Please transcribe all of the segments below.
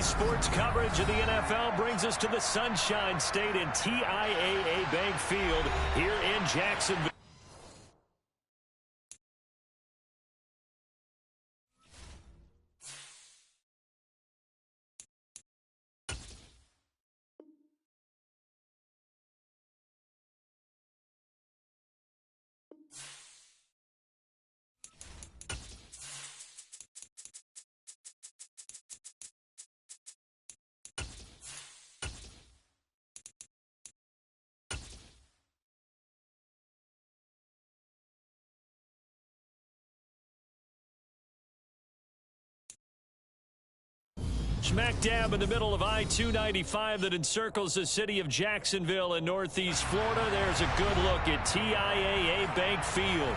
Sports coverage of the NFL brings us to the Sunshine State and TIAA Bank Field here in Jacksonville. Smack dab in the middle of I-295 that encircles the city of Jacksonville in northeast Florida. There's a good look at TIAA Bank Field.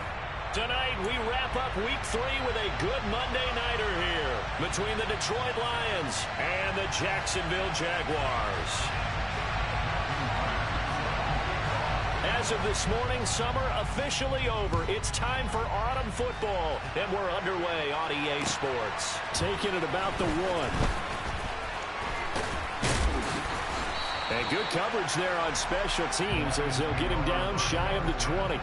Tonight, we wrap up Week 3 with a good Monday nighter here between the Detroit Lions and the Jacksonville Jaguars. As of this morning, summer officially over. It's time for autumn football, and we're underway on EA Sports. Taking it about the 1. And good coverage there on special teams as they'll get him down shy of the 20.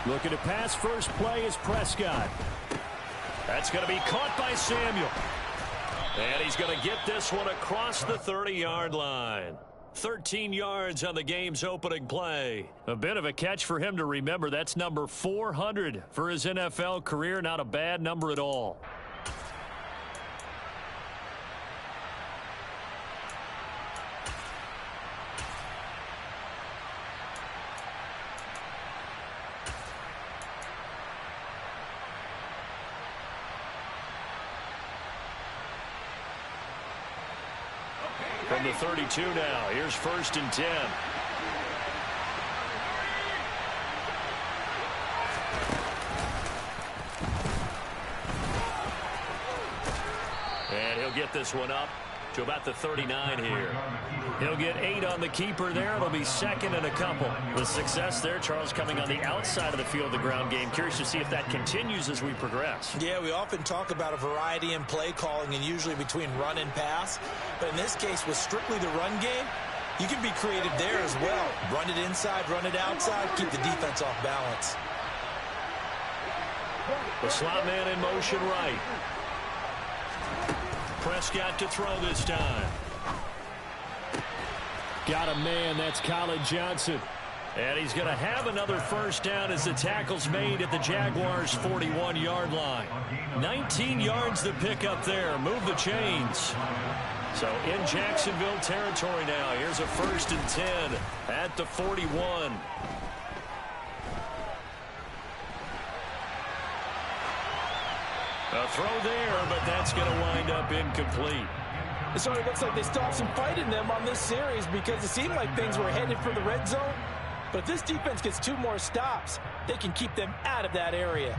Looking to pass, first play is Prescott. That's going to be caught by Samuel. And he's going to get this one across the 30-yard line. 13 yards on the game's opening play. A bit of a catch for him to remember. That's number 400 for his NFL career. Not a bad number at all. From the 32 now. Here's 1st and 10. And he'll get this one up to about the 39 here. He'll get 8 on the keeper there. It'll be second and a couple. The success there, Charles, coming on the outside of the field, the ground game. Curious to see if that continues as we progress. Yeah, we often talk about a variety in play calling and usually between run and pass. But in this case, with strictly the run game, you can be creative there as well. Run it inside, run it outside, keep the defense off balance. The slot man in motion right. Prescott to throw this time. Got a man, that's Colin Johnson. And he's going to have another first down as the tackle's made at the Jaguars' 41-yard line. 19 yards to pick up there. Move the chains. So in Jacksonville territory now. Here's a 1st and 10 at the 41. A throw there, but that's going to wind up incomplete. It sort of looks like they stopped some fight in them on this series because it seemed like things were headed for the red zone. But if this defense gets 2 more stops, they can keep them out of that area.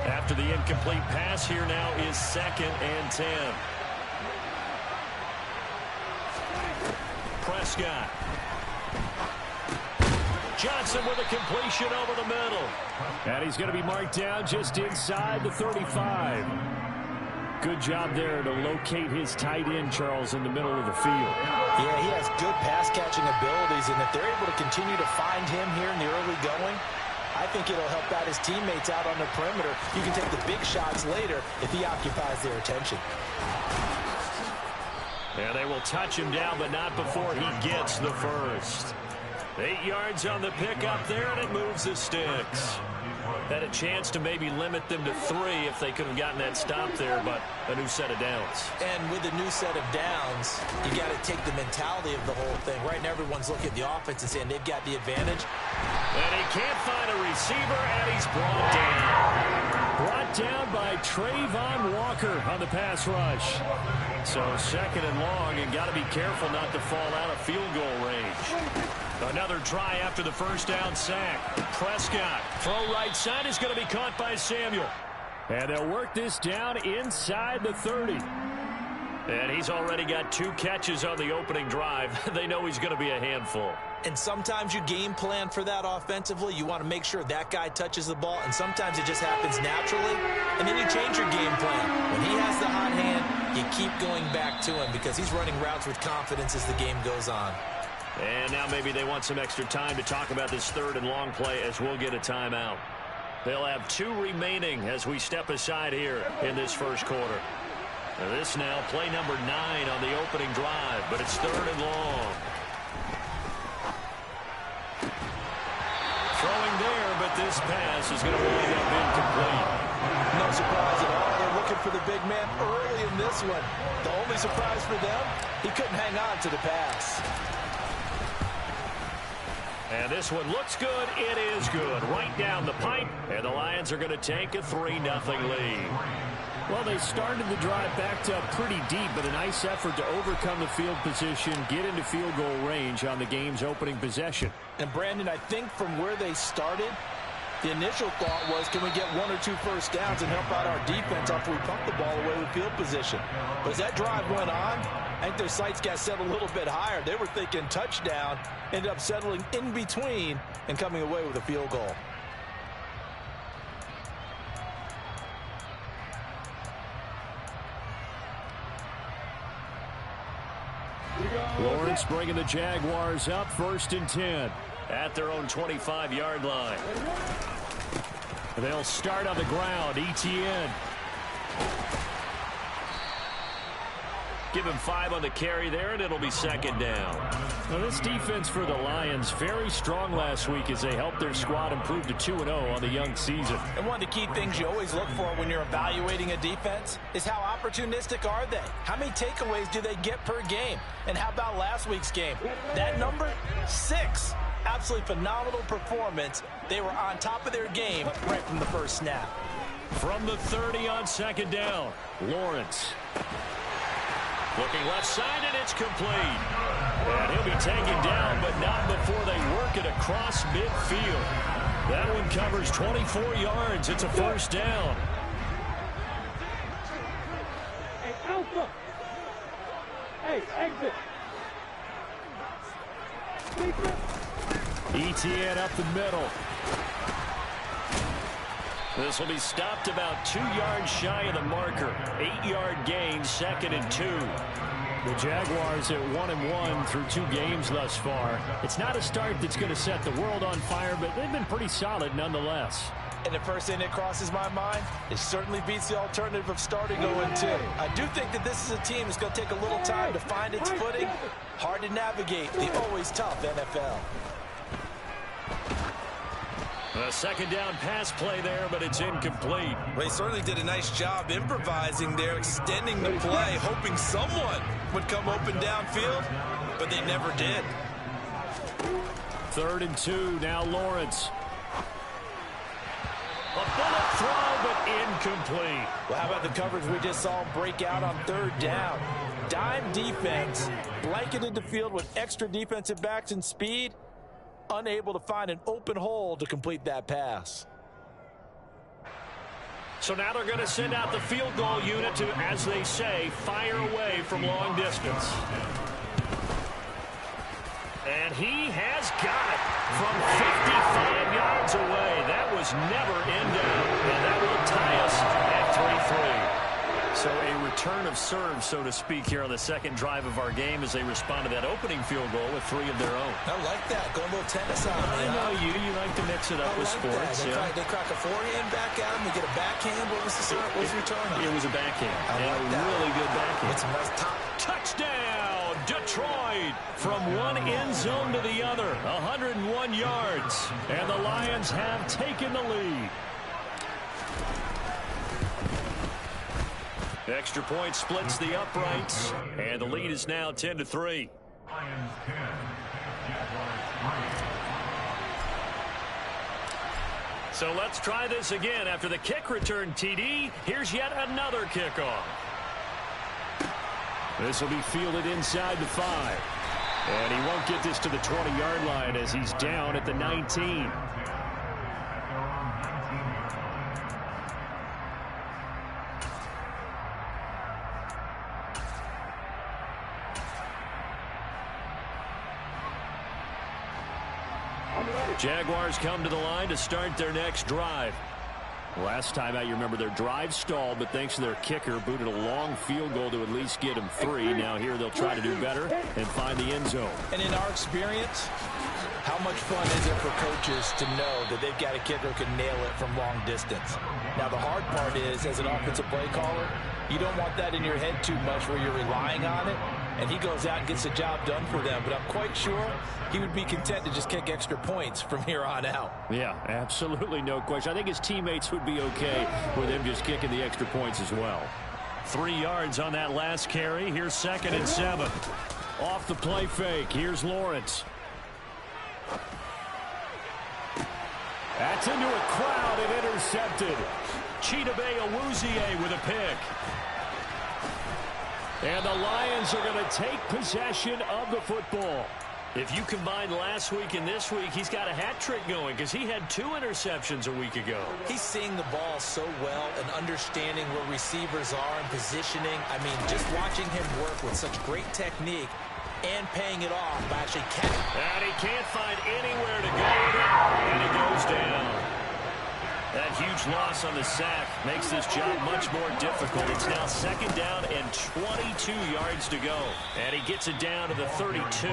After the incomplete pass, here now is 2nd and 10. Prescott. Johnson with a completion over the middle. And he's going to be marked down just inside the 35. Good job there to locate his tight end, Charles, in the middle of the field. Yeah, he has good pass-catching abilities, and if they're able to continue to find him here in the early going, I think it'll help out his teammates out on the perimeter. You can take the big shots later if he occupies their attention. And they will touch him down, but not before he gets the first. 8 yards on the pickup there, and it moves the sticks. Had a chance to maybe limit them to 3 if they could have gotten that stop there, but a new set of downs. And with a new set of downs, you got to take the mentality of the whole thing. Right now, everyone's looking at the offense and saying they've got the advantage. And he can't find a receiver, and he's brought down. Brought down by Trayvon Walker on the pass rush. So 2nd and long, and got to be careful not to fall out of field goal range. Another try after the first down sack. Prescott, throw right side is going to be caught by Samuel. And they'll work this down inside the 30. And he's already got 2 catches on the opening drive. They know he's going to be a handful. And sometimes you game plan for that offensively. You want to make sure that guy touches the ball, and sometimes it just happens naturally. And then you change your game plan. When he has the hot hand, you keep going back to him because he's running routes with confidence as the game goes on. And now maybe they want some extra time to talk about this 3rd and long play as we'll get a timeout. They'll have 2 remaining as we step aside here in this first quarter. Now this now, play number 9 on the opening drive, but it's 3rd and long. Throwing there, but this pass is going to wind up incomplete. No surprise at all. They're looking for the big man early in this one. The only surprise for them, he couldn't hang on to the pass. And this one looks good. It is good. Right down the pipe, and the Lions are going to take a 3-0 lead. Well, they started the drive backed up pretty deep, but a nice effort to overcome the field position, get into field goal range on the game's opening possession. And, Brandon, I think from where they started, the initial thought was, can we get 1 or 2 first downs and help out our defense after we pump the ball away with field position? But as that drive went on, I think their sights got set a little bit higher. They were thinking touchdown, ended up settling in between and coming away with a field goal. Lawrence bringing the Jaguars up 1st and 10 at their own 25-yard line. They'll start on the ground. Etienne. Give him 5 on the carry there, and it'll be 2nd down. Now, this defense for the Lions, very strong last week as they helped their squad improve to 2-0 on the young season. And one of the key things you always look for when you're evaluating a defense is how opportunistic are they? How many takeaways do they get per game? And how about last week's game? That number, 6. Absolutely phenomenal performance. They were on top of their game right from the first snap. From the 30 on 2nd down, Lawrence. Looking left side, and it's complete. And he'll be taken down, but not before they work it across midfield. That one covers 24 yards. It's a 1st down. Hey, Alpha. Hey, exit. Etienne up the middle. This will be stopped about 2 yards shy of the marker. 8-yard gain, 2nd and 2. The Jaguars at 1-1 through 2 games thus far. It's not a start that's going to set the world on fire, but they've been pretty solid nonetheless. And the first thing that crosses my mind, it certainly beats the alternative of starting 0-2. I do think that this is a team that's going to take a little time to find its footing. Hard to navigate the always tough NFL. A 2nd down pass play there, but it's incomplete. Well, he certainly did a nice job improvising there, extending the play, hoping someone would come open downfield, but they never did. 3rd and 2, now Lawrence. A bullet throw, but incomplete. Well, how about the coverage we just saw break out on 3rd down? Dime defense, blanketed the field with extra defensive backs and speed, unable to find an open hole to complete that pass. So now they're going to send out the field goal unit to, as they say, fire away from long distance. And he has got it from 55 yards away. That was never in doubt. And that will tie us at 3-3. So a return of serve, so to speak, here on the 2nd drive of our game as they respond to that opening field goal with 3 of their own. I like that. Going a little tennis on me. I know you like to mix it up with sports. They crack a forehand back at him. They get a backhand. What was the return on? It was a backhand. I like that. Really good backhand. It's a nice top. Touchdown, Detroit! From one end zone to the other, 101 yards. And the Lions have taken the lead. Extra point splits the uprights, and the lead is now 10-3. So let's try this again. After the kick return TD, here's yet another kickoff. This will be fielded inside the 5. And he won't get this to the 20-yard line as he's down at the 19. Jaguars come to the line to start their next drive. Last time out, you remember their drive stalled, but thanks to their kicker, booted a long field goal to at least get them 3. Now here they'll try to do better and find the end zone. And in our experience, how much fun is it for coaches to know that they've got a kicker who can nail it from long distance? Now, the hard part is, as an offensive play caller, you don't want that in your head too much where you're relying on it, and he goes out and gets the job done for them. But I'm quite sure he would be content to just kick extra points from here on out. Yeah, absolutely no question. I think his teammates would be okay with him just kicking the extra points as well. 3 yards on that last carry. Here's 2nd and 7. Off the play fake. Here's Lawrence. That's into a crowd and intercepted. Chidobe Awuzie with a pick. And the Lions are going to take possession of the football. If you combine last week and this week, he's got a hat trick going because he had 2 interceptions a week ago. He's seeing the ball so well and understanding where receivers are and positioning. I mean, just watching him work with such great technique and paying it off by actually catching. And he can't find anywhere to go with it, and he goes down. That huge loss on the sack makes this job much more difficult. It's now 2nd down and 22 yards to go. And he gets it down to the 32.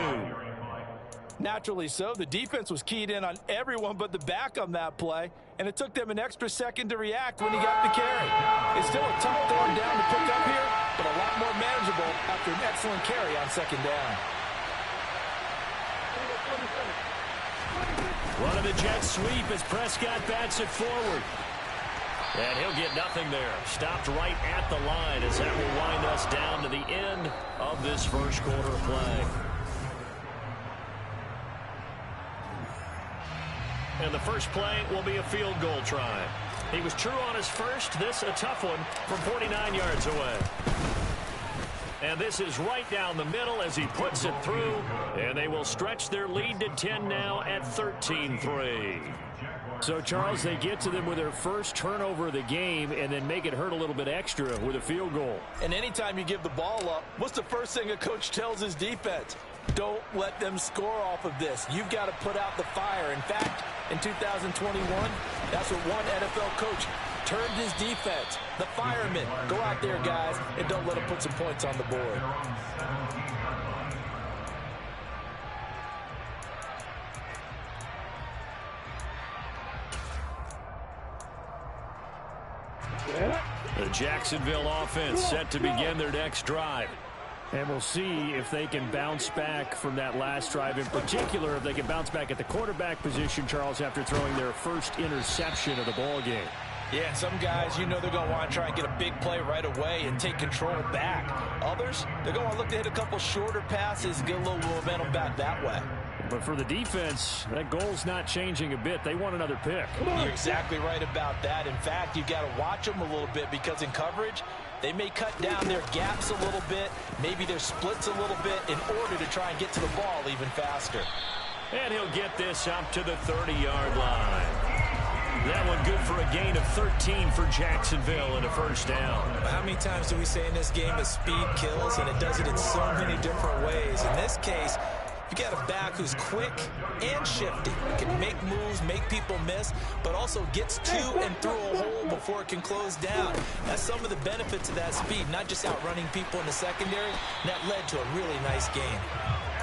Naturally so. The defense was keyed in on everyone but the back on that play, and it took them an extra second to react when he got the carry. It's still a tough third down to pick up here, but a lot more manageable after an excellent carry on 2nd down. Running the jet sweep as Prescott bats it forward. And he'll get nothing there. Stopped right at the line as that will wind us down to the end of this first quarter of play. And the first play will be a field goal try. He was true on his first. This a tough one from 49 yards away. And this is right down the middle as he puts it through. And they will stretch their lead to 10 now at 13-3. So, Charles, they get to them with their first turnover of the game and then make it hurt a little bit extra with a field goal. And anytime you give the ball up, what's the first thing a coach tells his defense? Don't let them score off of this. You've got to put out the fire. In fact, in 2021, that's what one NFL coach turned his defense. The firemen. Go out there, guys, and don't let them put some points on the board. The Jacksonville offense set to begin their next drive. And we'll see if they can bounce back from that last drive. In particular, if they can bounce back at the quarterback position, Charles, after throwing their first interception of the ball game. Yeah, and some guys, you know they're going to want to try and get a big play right away and take control back. Others, they're going to look to hit a couple shorter passes and get a little momentum back that way. But for the defense, that goal's not changing a bit. They want another pick. You're exactly right about that. In fact, you've got to watch them a little bit because in coverage, they may cut down their gaps a little bit, maybe their splits a little bit in order to try and get to the ball even faster. And he'll get this up to the 30-yard line. That one good for a gain of 13 for Jacksonville and a first down. How many times do we say in this game that speed kills, and it does it in so many different ways? In this case, you got a back who's quick and shifty. Can make moves, make people miss, but also gets to and through a hole before it can close down. That's some of the benefits of that speed, not just outrunning people in the secondary. And that led to a really nice game.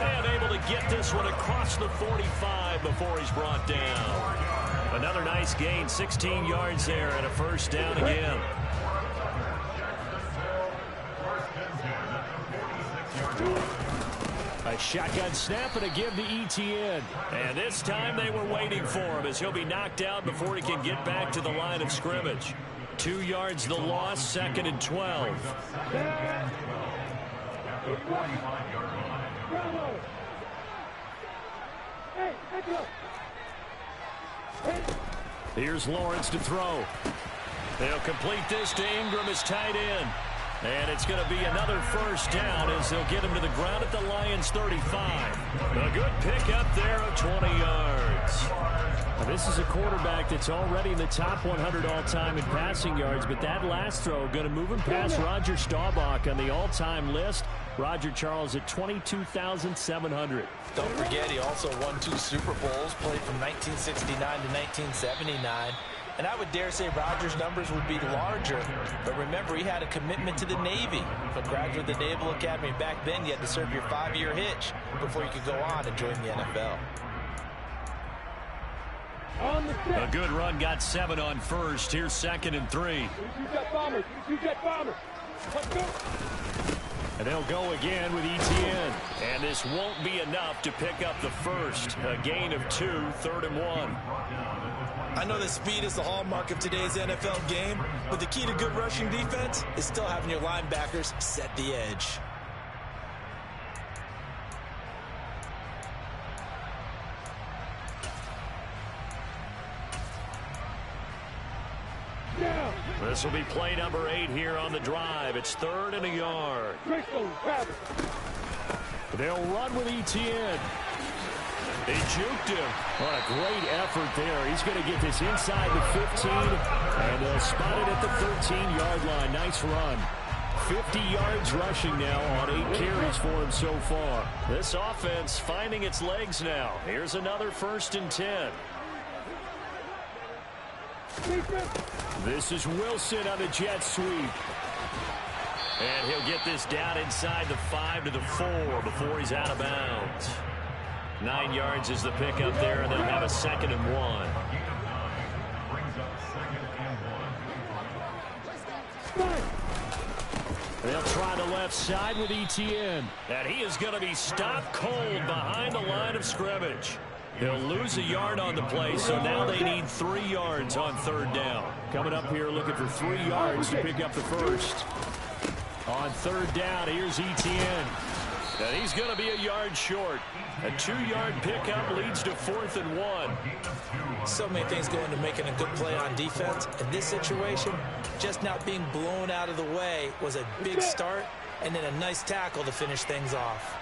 And able to get this one across the 45 before he's brought down. Another nice gain, 16 yards there and a first down again. A shotgun snap and a give to Etienne. And this time they were waiting for him as he'll be knocked out before he can get back to the line of scrimmage. 2 yards the loss, 2nd and 12. Here's Lawrence to throw. They'll complete this to Ingram as tight end. And it's going to be another first down as they'll get him to the ground at the Lions 35. A good pick up there of 20 yards. Now, this is a quarterback that's already in the top 100 all-time in passing yards, but that last throw going to move him past Roger Staubach on the all-time list. Roger Charles at 22,700. Don't forget, he also won 2 Super Bowls, played from 1969 to 1979. And I would dare say Rogers' numbers would be larger. But remember, he had a commitment to the Navy. For graduate of the Naval Academy back then, you had to serve your 5-year hitch before you could go on and join the NFL. A good run, got 7 on first. Here's 2nd and 3. Let's go. And they'll go again with Etienne. And this won't be enough to pick up the first. A gain of 2, 3rd and 1. I know that speed is the hallmark of today's NFL game, but the key to good rushing defense is still having your linebackers set the edge. This will be play number 8 here on the drive. It's 3rd and a yard. They'll run with Etienne. They juked him. What a great effort there. He's going to get this inside the 15, and they'll spot it at the 13-yard line. Nice run. 50 yards rushing now on 8 carries for him so far. This offense finding its legs now. Here's another 1st and 10. This is Wilson on the jet sweep. And he'll get this down inside the 5 to the 4 before he's out of bounds. 9 yards is the pickup there, and they'll have a 2nd and 1. They'll try the left side with Etienne. And he is going to be stopped cold behind the line of scrimmage. They'll lose a yard on the play, so now they need 3 yards on 3rd down. Coming up here looking for 3 yards to pick up the first. On 3rd down, here's Etienne. And he's going to be a yard short. A 2-yard pickup leads to 4th and 1. So many things go into making a good play on defense. In this situation, just not being blown out of the way was a big start, and then a nice tackle to finish things off.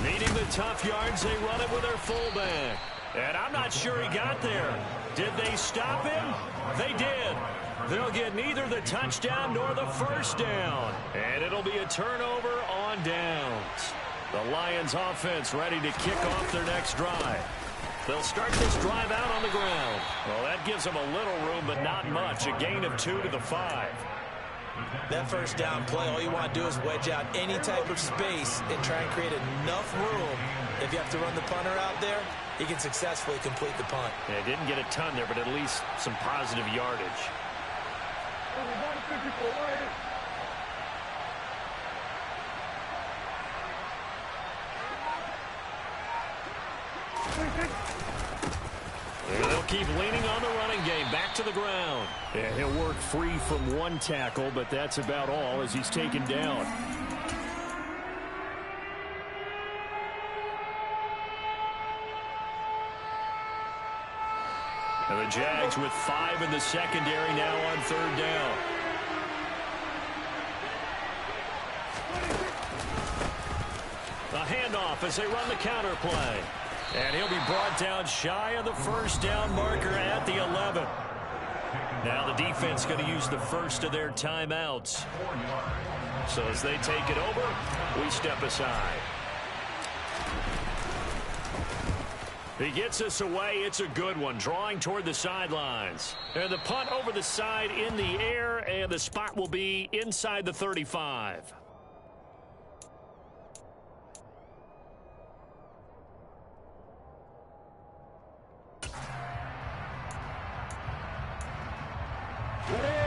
Needing the tough yards, they run it with their fullback. And I'm not sure he got there. Did they stop him? They did. They'll get neither the touchdown nor the first down. And it'll be a turnover on downs. The Lions offense ready to kick off their next drive. They'll start this drive out on the ground. Well, that gives them a little room, but not much. A gain of 2 to the 5. That first down play, all you want to do is wedge out any type of space and try and create enough room. If you have to run the punter out there, he can successfully complete the punt. Yeah, didn't get a ton there, but at least some positive yardage. And they'll keep leaning on the running game. Back to the ground. Yeah, he'll work free from 1 tackle, but that's about all as he's taken down. And the Jags with 5 in the secondary now on 3rd down. A handoff as they run the counter play. And he'll be brought down shy of the first down marker at the 11. Now the defense going to use the first of their timeouts. So as they take it over, we step aside. He gets us away. It's a good one. Drawing toward the sidelines. And the punt over the side in the air, and the spot will be inside the 35.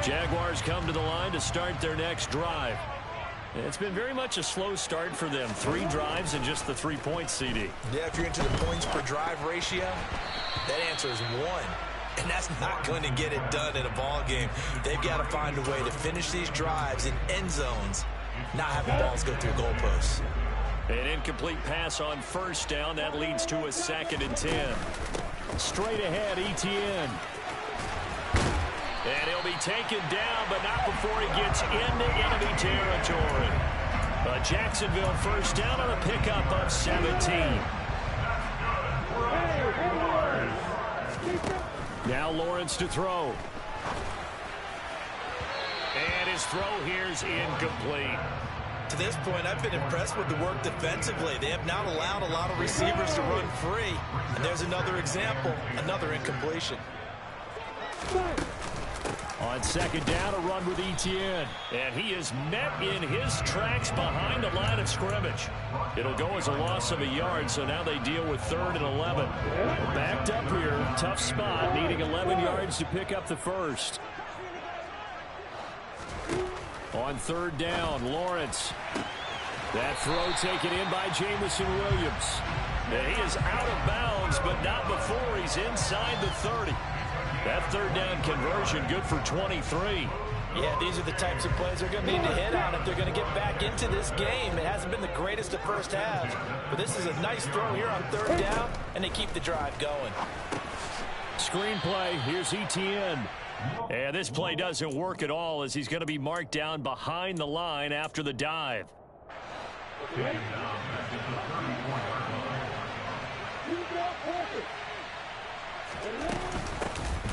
Jaguars come to the line to start their next drive. It's been very much a slow start for them. 3 drives and just the 3 points, CD. Yeah, if you're into the points per drive ratio, that answer is 1. And that's not going to get it done in a ball game. They've got to find a way to finish these drives in end zones, not having balls go through goalposts. An incomplete pass on first down. That leads to a 2nd and 10. Straight ahead, Etienne. And he'll be taken down, but not before he gets into enemy territory. A Jacksonville first down on a pickup of 17. Now Lawrence to throw. And his throw here's incomplete. To this point, I've been impressed with the work defensively. They have not allowed a lot of receivers to run free. And there's another example, another incompletion. On second down, a run with Etienne. And he is met in his tracks behind the line of scrimmage. It'll go as a loss of a yard, so now they deal with 3rd and 11. Backed up here, tough spot, needing 11 yards to pick up the first. On 3rd down, Lawrence. That throw taken in by Jamison Williams. And he is out of bounds, but not before he's inside the 30. That 3rd down conversion good for 23. Yeah, these are the types of plays they're going to need to hit on if they're going to get back into this game. It hasn't been the greatest of first halves, but this is a nice throw here on 3rd down, and they keep the drive going. Screenplay, here's Etienne. And this play doesn't work at all as he's going to be marked down behind the line after the dive.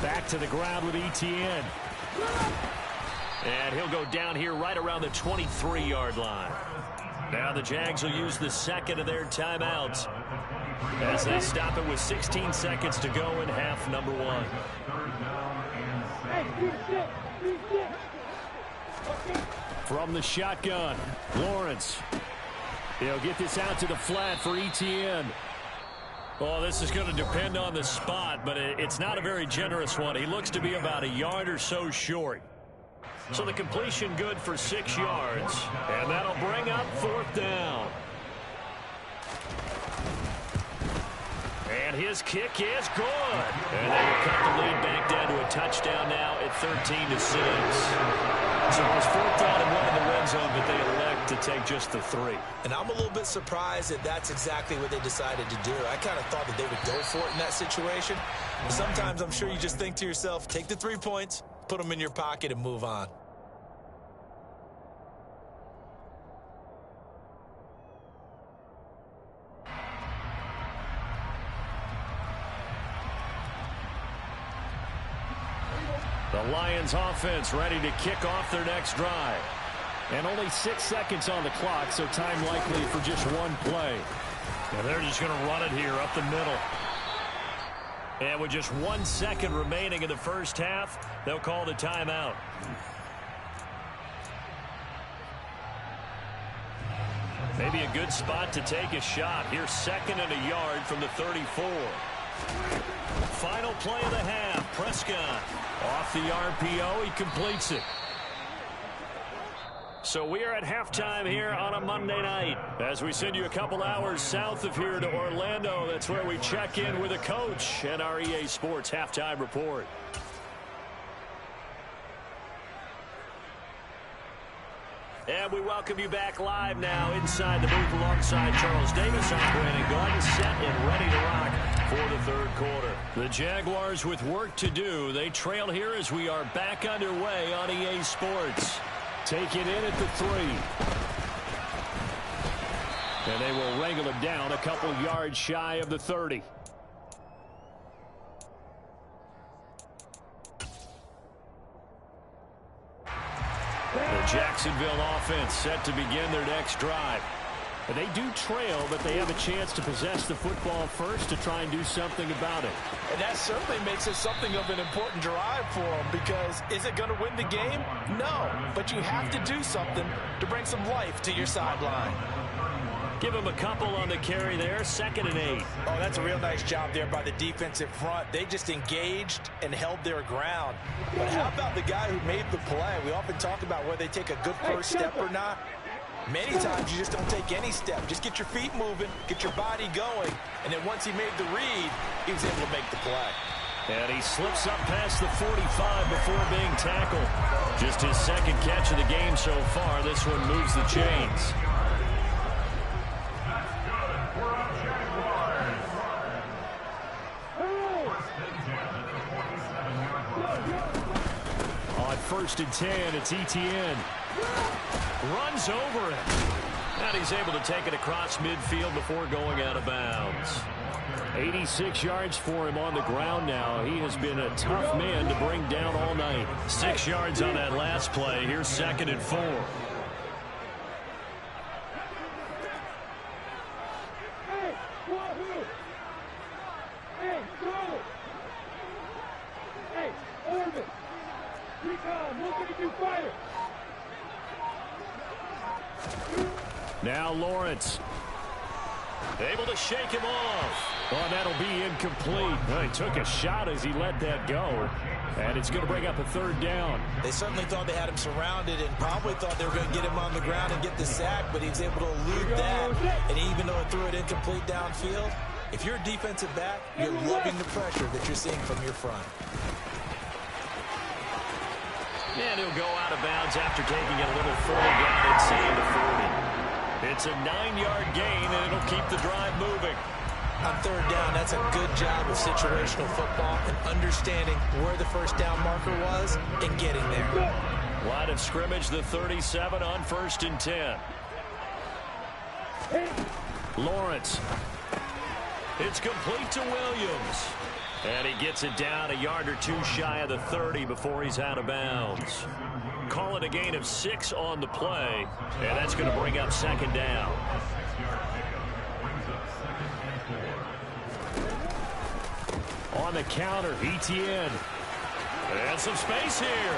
Back to the ground with Etienne. And he'll go down here right around the 23-yard line. Now the Jags will use the second of their timeouts as they stop it with 16 seconds to go in half number 1. From the shotgun, Lawrence. He'll get this out to the flat for Etienne. Well, this is going to depend on the spot, but it's not a very generous one. He looks to be about a yard or so short. So the completion good for 6 yards, and that'll bring up 4th down. And his kick is good. And they will cut the lead back down to a touchdown now at 13-6. So it was 4th down and 1 in the red zone, but they elect to take just the 3. And I'm a little bit surprised that that's exactly what they decided to do. I kind of thought that they would go for it in that situation. But sometimes I'm sure you just think to yourself, take the 3 points, put them in your pocket, and move on. The Lions offense ready to kick off their next drive. And only 6 seconds on the clock, so time likely for just 1 play. And they're just going to run it here up the middle. And with just 1 second remaining in the first half, they'll call the timeout. Maybe a good spot to take a shot. Here's 2nd and a yard from the 34. Final play of the half. Prescott off the RPO. He completes it. So we are at halftime here on a Monday night as we send you a couple hours south of here to Orlando. That's where we check in with a coach and our EA Sports halftime report. And we welcome you back live now inside the booth alongside Charles Davis. I'm Brandon Gordon, set and ready to rock for the 3rd quarter. The Jaguars with work to do. They trail here as we are back underway on EA Sports. Take it in at the 3. And they will wrangle it down a couple yards shy of the 30. The Jacksonville offense set to begin their next drive. They do trail, but they have a chance to possess the football first to try and do something about it. And that certainly makes it something of an important drive for them, because is it going to win the game? No, but you have to do something to bring some life to your sideline. Give him a couple on the carry there, 2nd and 8. Oh, that's a real nice job there by the defensive front. They just engaged and held their ground. But how about the guy who made the play? We often talk about whether they take a good first step or not. Many times you just don't take any step. Just get your feet moving, get your body going, and then once he made the read, he was able to make the play. And he slips up past the 45 before being tackled. Just his 2nd catch of the game so far. This one moves the chains. On 1st and 10, it's Etienne. Runs over it. And he's able to take it across midfield before going out of bounds. 86 yards for him on the ground now. He has been a tough man to bring down all night. 6 yards on that last play. Here's 2nd and 4. Hey, Wahoo! Hey, Charlie! Hey, Orban! Recon, look at you, fighter! Now Lawrence. Able to shake him off. Oh, that'll be incomplete. Well, he took a shot as he let that go. And it's going to bring up a 3rd down. They certainly thought they had him surrounded and probably thought they were going to get him on the ground and get the sack, but he was able to elude that. And even though it threw it incomplete downfield, if you're a defensive back, you're loving the pressure that you're seeing from your front. And he'll go out of bounds after taking it a little further down inside the 40. It's a 9-yard gain, and it'll keep the drive moving. On 3rd down, that's a good job of situational football and understanding where the first down marker was and getting there. Line of scrimmage, the 37 on 1st and 10. Lawrence. It's complete to Williams. And he gets it down a yard or 2 shy of the 30 before he's out of bounds. Call it a gain of 6 on the play, and that's going to bring up 2nd down. On the counter, Etienne. And some space here.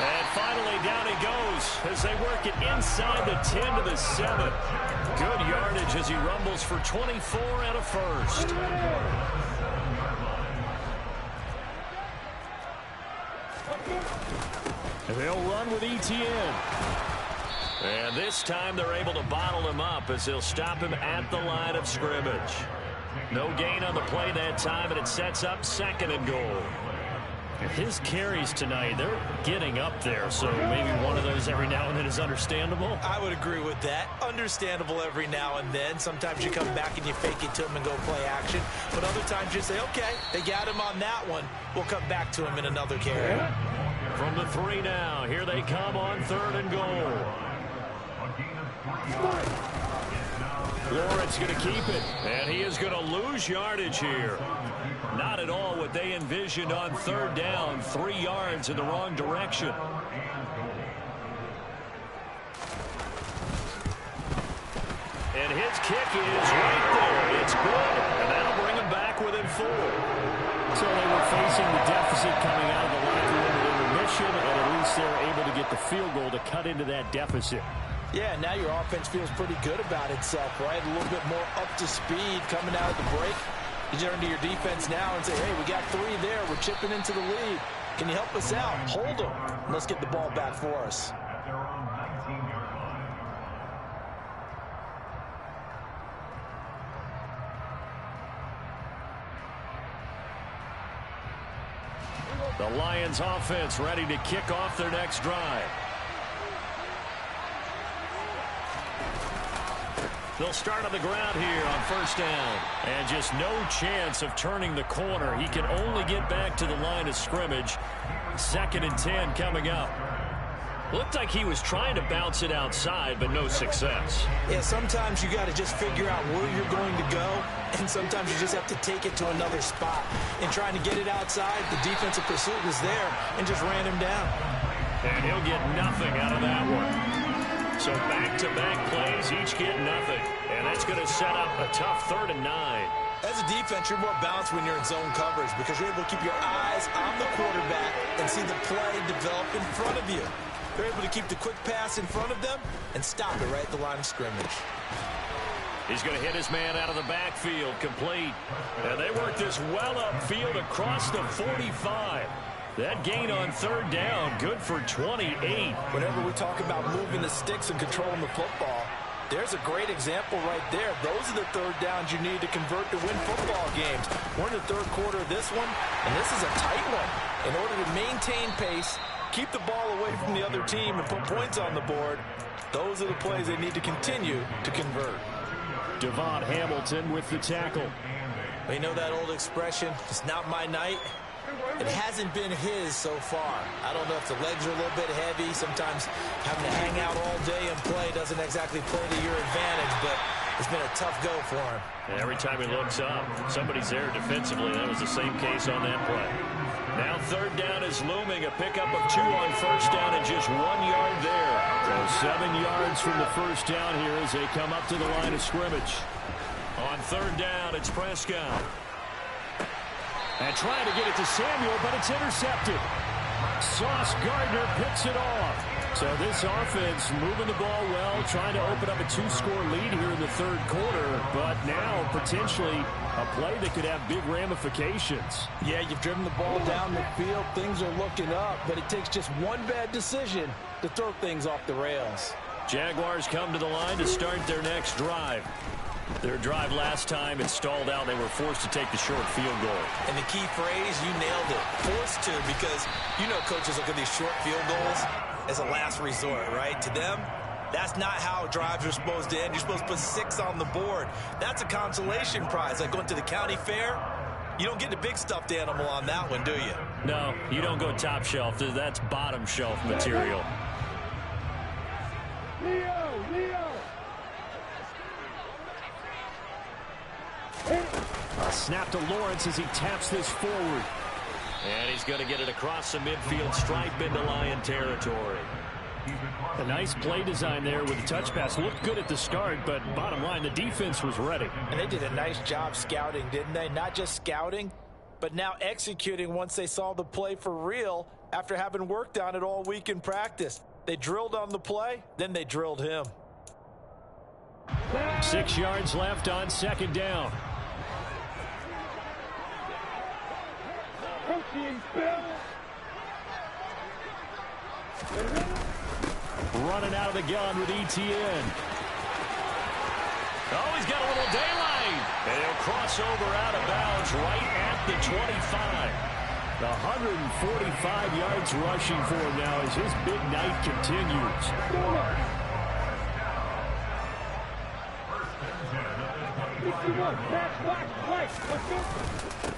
And finally down he goes as they work it inside the 10 to the 7. Good yardage as he rumbles for 24 and a first. They'll run with Etienne. And this time they're able to bottle him up as they'll stop him at the line of scrimmage. No gain on the play that time, and it sets up 2nd and goal. His carries tonight, they're getting up there, so maybe one of those every now and then is understandable. I would agree with that. Understandable every now and then. Sometimes you come back and you fake it to him and go play action. But other times you say, okay, they got him on that one. We'll come back to him in another carry. From the 3 now, here they come on 3rd and goal. Lawrence going to keep it, and he is going to lose yardage here. Not at all what they envisioned on 3rd down. 3 yards in the wrong direction. And his kick is right there. It's good, and that'll bring him back within 4. So they were facing the deficit coming out of the locker room at intermission, and at least they're able to get the field goal to cut into that deficit. Yeah, now your offense feels pretty good about itself, right? A little bit more up to speed coming out of the break. You turn to your defense now and say, hey, we got 3 there. We're chipping into the lead. Can you help us out? Hold them. Let's get the ball back for us. The Lions offense ready to kick off their next drive. They'll start on the ground here on 1st down. And just no chance of turning the corner. He can only get back to the line of scrimmage. 2nd and 10 coming up. Looked like he was trying to bounce it outside, but no success. Yeah, sometimes you got to just figure out where you're going to go, and sometimes you just have to take it to another spot. In trying to get it outside, the defensive pursuit was there and just ran him down. And he'll get nothing out of that one. So back-to-back plays, each get nothing. And that's going to set up a tough 3rd and 9. As a defense, you're more balanced when you're in zone coverage because you're able to keep your eyes on the quarterback and see the play develop in front of you. They're able to keep the quick pass in front of them and stop it right at the line of scrimmage. He's going to hit his man out of the backfield, complete. And they work this well upfield across the 45. That gain on 3rd down, good for 28. Whenever we talk about moving the sticks and controlling the football, there's a great example right there. Those are the 3rd downs you need to convert to win football games. We're in the 3rd quarter of this one, and this is a tight one. In order to maintain pace, keep the ball away from the other team, and put points on the board, those are the plays they need to continue to convert. Devon Hamilton with the tackle. You know that old expression, it's not my night. It hasn't been his so far. I don't know if the legs are a little bit heavy. Sometimes having to hang out all day and play doesn't exactly play to your advantage, but It's been a tough go for him. And every time he looks up, somebody's there defensively. That was the same case on that play. Now third down is looming. A pickup of 2 on first down and just 1 yard there. So 7 yards from the first down here as they come up to the line of scrimmage. On third down, it's Prescott. And trying to get it to Samuel, but it's intercepted. Sauce Gardner picks it off. So this offense moving the ball well, trying to open up a 2-score lead here in the third quarter, but now potentially a play that could have big ramifications. Yeah, you've driven the ball down the field. Things are looking up, but it takes just one bad decision to throw things off the rails. Jaguars come to the line to start their next drive. Their drive last time, it stalled out. They were forced to take the short field goal. And the key phrase, you nailed it. Forced to, because you know coaches look at these short field goals as a last resort, right? To them, that's not how drives are supposed to end. You're supposed to put 6 on the board. That's a consolation prize. Like going to the county fair, you don't get the big stuffed animal on that one, do you? No, you don't go top shelf. That's bottom shelf material. Leo! A snap to Lawrence as he taps this forward. And he's going to get it across the midfield stripe into Lion territory. A nice play design there with the touch pass. Looked good at the start, but bottom line, the defense was ready. And they did a nice job scouting, didn't they? Not just scouting, but now executing once they saw the play for real after having worked on it all week in practice. They drilled on the play, then they drilled him. 6 yards left on second down. Running out of the gun with Etienne. Oh, he's got a little daylight. And he'll cross over out of bounds right at the 25. The 145 yards rushing for him now as his big night continues.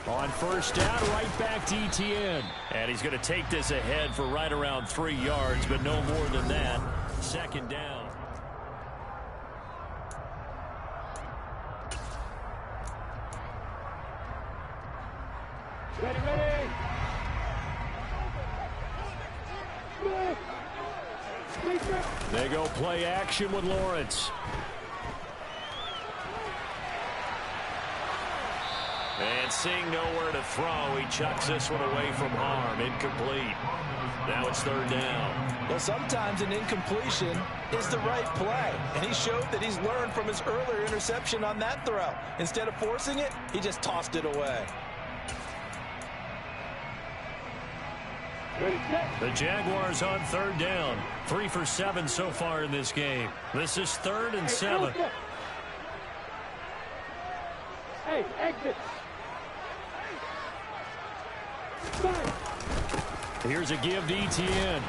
On first down, right back to Etienne. And he's going to take this ahead for right around 3 yards, but no more than that. Second down. Ready! They go play action with Lawrence. And seeing nowhere to throw, he chucks this one away from harm. Incomplete. Now it's third down. Well, sometimes an incompletion is the right play. And he showed that he's learned from his earlier interception on that throw. Instead of forcing it, he just tossed it away. The Jaguars on third down. 3 for 7 so far in this game. This is 3rd and 7. Hey, exit. Here's a give to Etienne.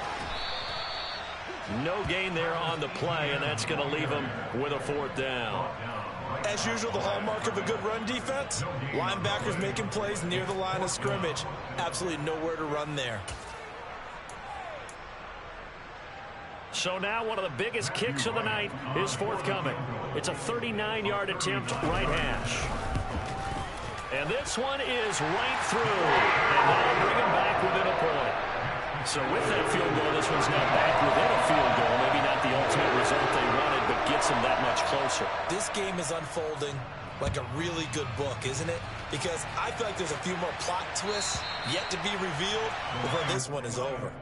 No gain there on the play, and that's going to leave him with a 4th down. As usual, the hallmark of a good run defense, linebackers making plays near the line of scrimmage. Absolutely nowhere to run there. So now one of the biggest kicks of the night is forthcoming. It's a 39-yard attempt, right hash. And this one is right through. And that'll bring him back within a point. So with that field goal, this one's now back within a field goal. Maybe not the ultimate result they wanted, but gets them that much closer. This game is unfolding like a really good book, isn't it? Because I feel like there's a few more plot twists yet to be revealed before this one is over.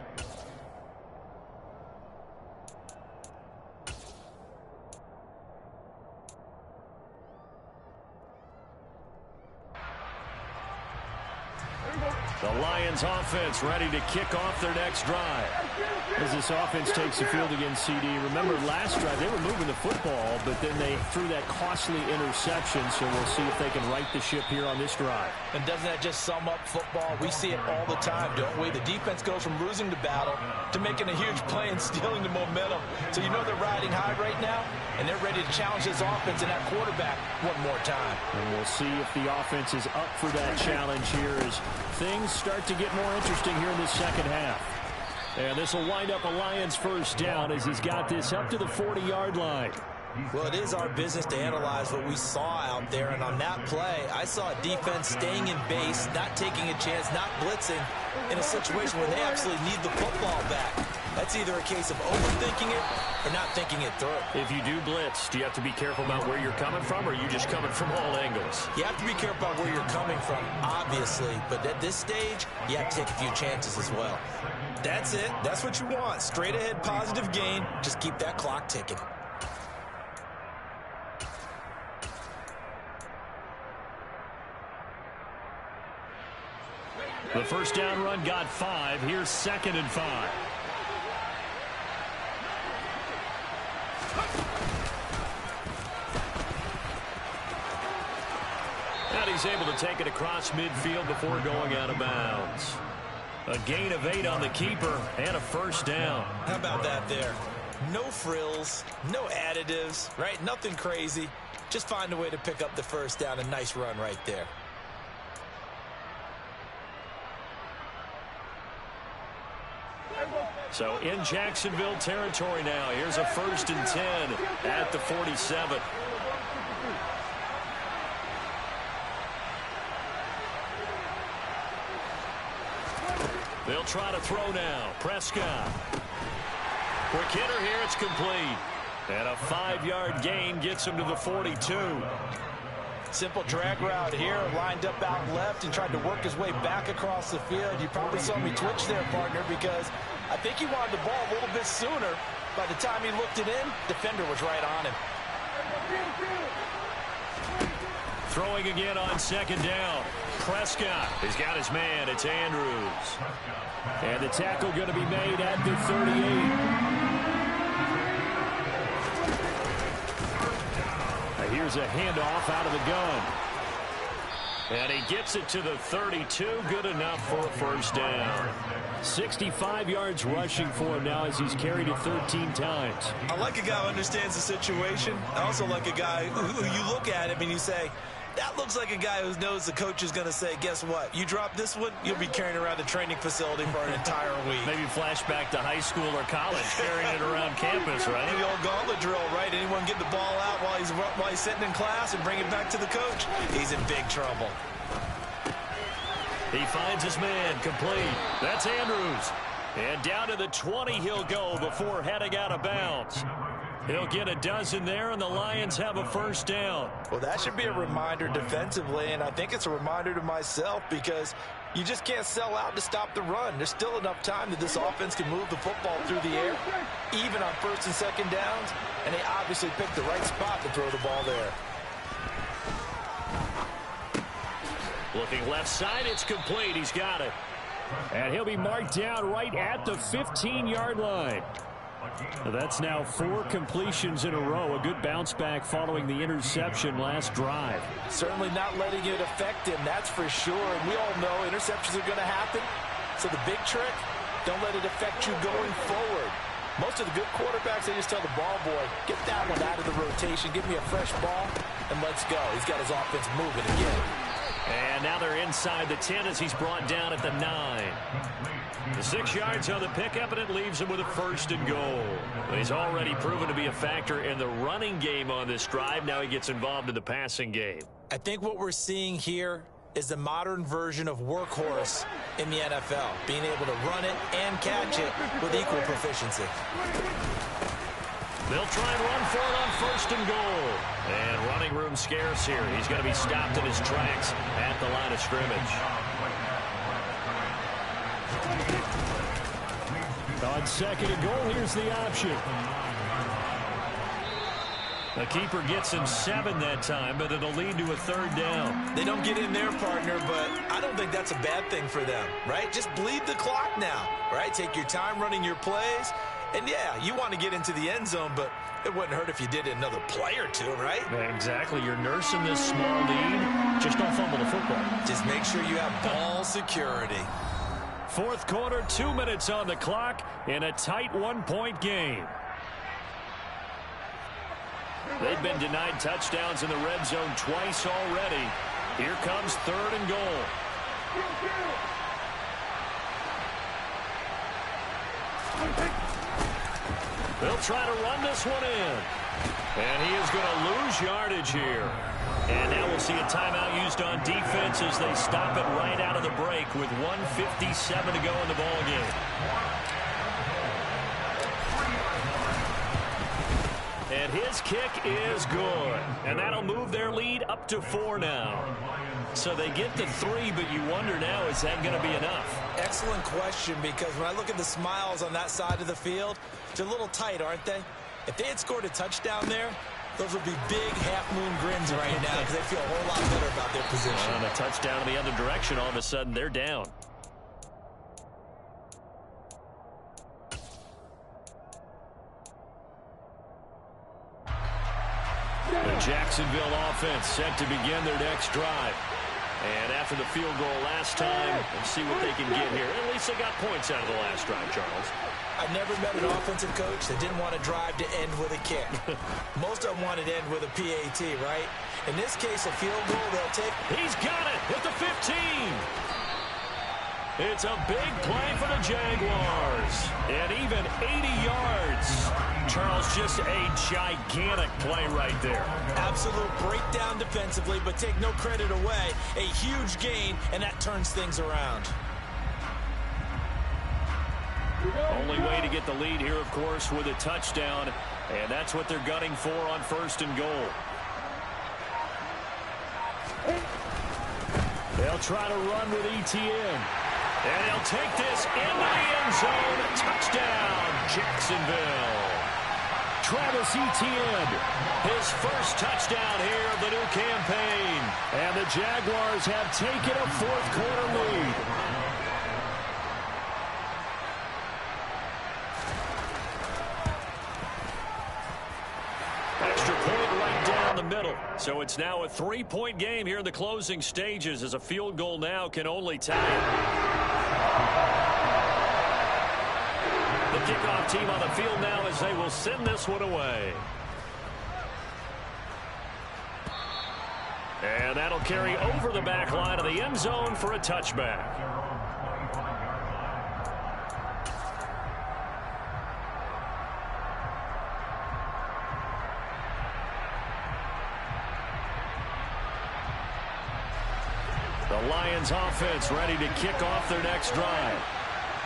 The Lions offense ready to kick off their next drive. As this offense takes the field against CD, remember last drive they were moving the football, but then they threw that costly interception, so we'll see if they can right the ship here on this drive. And doesn't that just sum up football? We see it all the time, don't we? The defense goes from losing the battle to making a huge play and stealing the momentum. So you know they're riding high right now, and they're ready to challenge this offense and that quarterback one more time. And we'll see if the offense is up for that challenge here as things start to get more interesting here in the second half. And this will wind up a Lions first down as he's got this up to the 40-yard line. Well, it is our business to analyze what we saw out there, and on that play, I saw a defense staying in base, not taking a chance, not blitzing in a situation where they actually need the football back. That's either a case of overthinking it or not thinking it through. If you do blitz, do you have to be careful about where you're coming from, or are you just coming from all angles? You have to be careful about where you're coming from, obviously, but at this stage, you have to take a few chances as well. That's it. That's what you want. Straight ahead, positive gain. Just keep that clock ticking. The first down run got 5. Here's 2nd and 5. And he's able to take it across midfield before going out of bounds. A gain of 8 on the keeper and a first down. How about that there? No frills, no additives, right? Nothing crazy. Just find a way to pick up the first down. A nice run right there. So in Jacksonville territory now. Here's a 1st and 10 at the 47. They'll try to throw now. Prescott. Quick hitter here. It's complete. And a 5-yard gain gets him to the 42. Simple drag route here, lined up out left and tried to work his way back across the field. You probably saw me twitch there, partner, because I think he wanted the ball a little bit sooner. By the time he looked it in, defender was right on him. Throwing again on 2nd down. Prescott has got his man. It's Andrews. And the tackle going to be made at the 38. Here's a handoff out of the gun. And he gets it to the 32. Good enough for a first down. 65 yards rushing for him now as he's carried it 13 times. I like a guy who understands the situation. I also like a guy who you look at him and you say, that looks like a guy who knows the coach is going to say, guess what? You drop this one, you'll be carrying around the training facility for an entire week. Maybe flashback to high school or college, carrying it around campus, right? The old gauntlet drill, right? Anyone get the ball out while he's sitting in class and bring it back to the coach? He's in big trouble. He finds his man, complete. That's Andrews. And down to the 20 he'll go before heading out of bounds. He'll get a dozen there, and the Lions have a first down. Well, that should be a reminder defensively, and I think it's a reminder to myself because you just can't sell out to stop the run. There's still enough time that this offense can move the football through the air, even on 1st and 2nd downs, and they obviously picked the right spot to throw the ball there. Looking left side, it's complete. He's got it. And he'll be marked down right at the 15-yard line. That's now 4 completions in a row. A good bounce back following the interception last drive. Certainly not letting it affect him, that's for sure. And we all know interceptions are going to happen. So the big trick, don't let it affect you going forward. Most of the good quarterbacks, they just tell the ball boy, get that one out of the rotation, give me a fresh ball, and let's go. He's got his offense moving again. And now they're inside the 10 as he's brought down at the 9. The 6 yards on the pickup, and it leaves him with a 1st and goal. He's already proven to be a factor in the running game on this drive. Now he gets involved in the passing game. I think what we're seeing here is the modern version of workhorse in the NFL, being able to run it and catch it with equal proficiency. They'll try and run for it on 1st and goal. And running room scarce here. He's going to be stopped in his tracks at the line of scrimmage. On 2nd and goal, here's the option. The keeper gets him 7 that time, but it'll lead to a 3rd down. They don't get in their partner, but I don't think that's a bad thing for them, right? Just bleed the clock now, right? Take your time running your plays. And, yeah, you want to get into the end zone, but it wouldn't hurt if you did it another play or two, right? Exactly. You're nursing this small lead. Just don't fumble the football. Just make sure you have ball security. 4th quarter, 2 minutes on the clock in a tight 1-point game. They've been denied touchdowns in the red zone twice already. Here comes 3rd and goal. They'll try to run this one in. And he is going to lose yardage here. And now we'll see a timeout used on defense as they stop it right out of the break with 1:57 to go in the ball game. And his kick is good. And that'll move their lead up to 4 now. So they get to 3, but you wonder now, is that going to be enough? Excellent question, because when I look at the smiles on that side of the field, they're a little tight, aren't they? If they had scored a touchdown there, those would be big half-moon grins right now because they feel a whole lot better about their position. On a touchdown in the other direction, all of a sudden they're down. The Jacksonville offense set to begin their next drive. And after the field goal last time, let's see what they can get here. At least they got points out of the last drive, Charles. I've never met an offensive coach that didn't want to drive to end with a kick. Most of them wanted to end with a PAT, right? In this case, a field goal they'll take. He's got it at the 15. It's a big play for the Jaguars. And even 80 yards. Charles, just a gigantic play right there. Absolute breakdown defensively, but take no credit away. A huge gain, and that turns things around. Only way to get the lead here, of course, with a touchdown. And that's what they're gunning for on 1st and goal. They'll try to run with ETN. And he'll take this into the end zone. Touchdown, Jacksonville. Travis Etienne, his first touchdown here of the new campaign. And the Jaguars have taken a 4th quarter lead. Extra point right down the middle. So it's now a 3-point game here in the closing stages, as a field goal now can only tie it. The kickoff team on the field now as they will send this one away. And that'll carry over the back line of the end zone for a touchback. The Lions offense ready to kick off their next drive.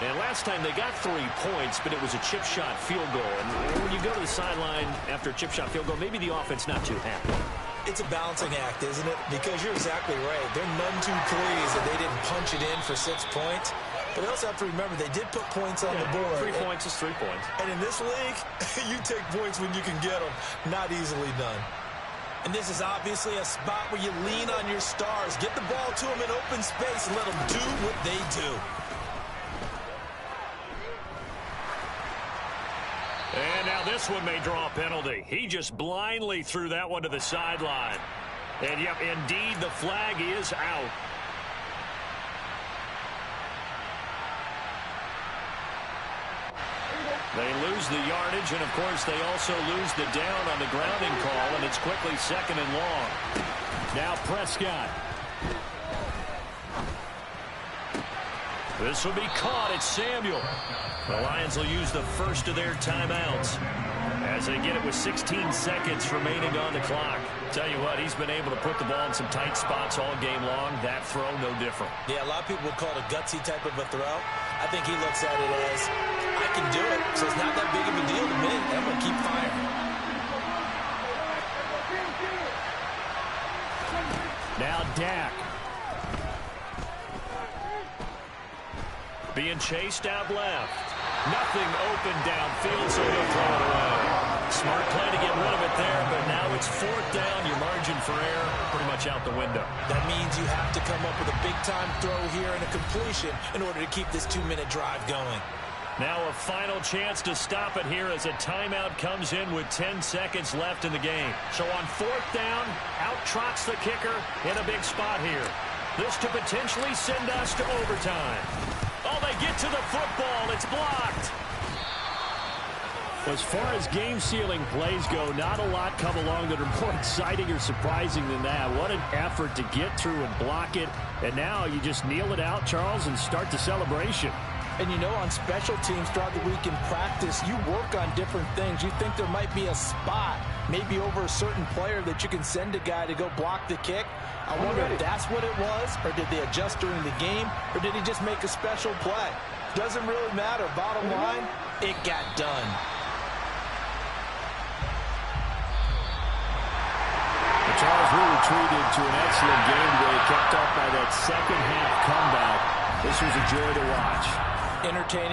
And last time they got 3 points, but it was a chip shot field goal. And when you go to the sideline after a chip shot field goal, maybe the offense not too happy. It's a balancing act, isn't it? Because you're exactly right. They're none too pleased that they didn't punch it in for 6 points. But they also have to remember they did put points on the board. 3 points is 3 points. And in this league, you take points when you can get them. Not easily done. And this is obviously a spot where you lean on your stars. Get the ball to them in open space and let them do what they do. And now this one may draw a penalty. He just blindly threw that one to the sideline. And, yep, indeed, the flag is out. They lose the yardage, and, of course, they also lose the down on the grounding call, and it's quickly 2nd and long. Now Prescott. This will be caught. It's Samuel. The Lions will use the first of their timeouts as they get it with 16 seconds remaining on the clock. Tell you what, he's been able to put the ball in some tight spots all game long. That throw, no different. Yeah, a lot of people would call it a gutsy type of a throw. I think he looks at it as, I can do it, so it's not that big of a deal to me. I'm going to keep firing. Now Dak. Being chased out left. Nothing open downfield, so he'll throw it away. Smart play to get rid of it there, but now it's 4th down. Your margin for error pretty much out the window. That means you have to come up with a big-time throw here and a completion in order to keep this 2-minute drive going. Now a final chance to stop it here as a timeout comes in with 10 seconds left in the game. So on 4th down, out trots the kicker in a big spot here. This to potentially send us to overtime. Oh, they get to the football. It's blocked. As far as game-sealing plays go, not a lot come along that are more exciting or surprising than that. What an effort to get through and block it. And now you just kneel it out, Charles, and start the celebration. And you know, on special teams throughout the week in practice, you work on different things. You think there might be a spot maybe over a certain player that you can send a guy to go block the kick. I wonder if that's what it was, or did they adjust during the game, or did he just make a special play? Doesn't really matter. Bottom line, it got done. The Chargers really retreated to an excellent game today, kept up by that second half comeback. This was a joy to watch. Entertaining.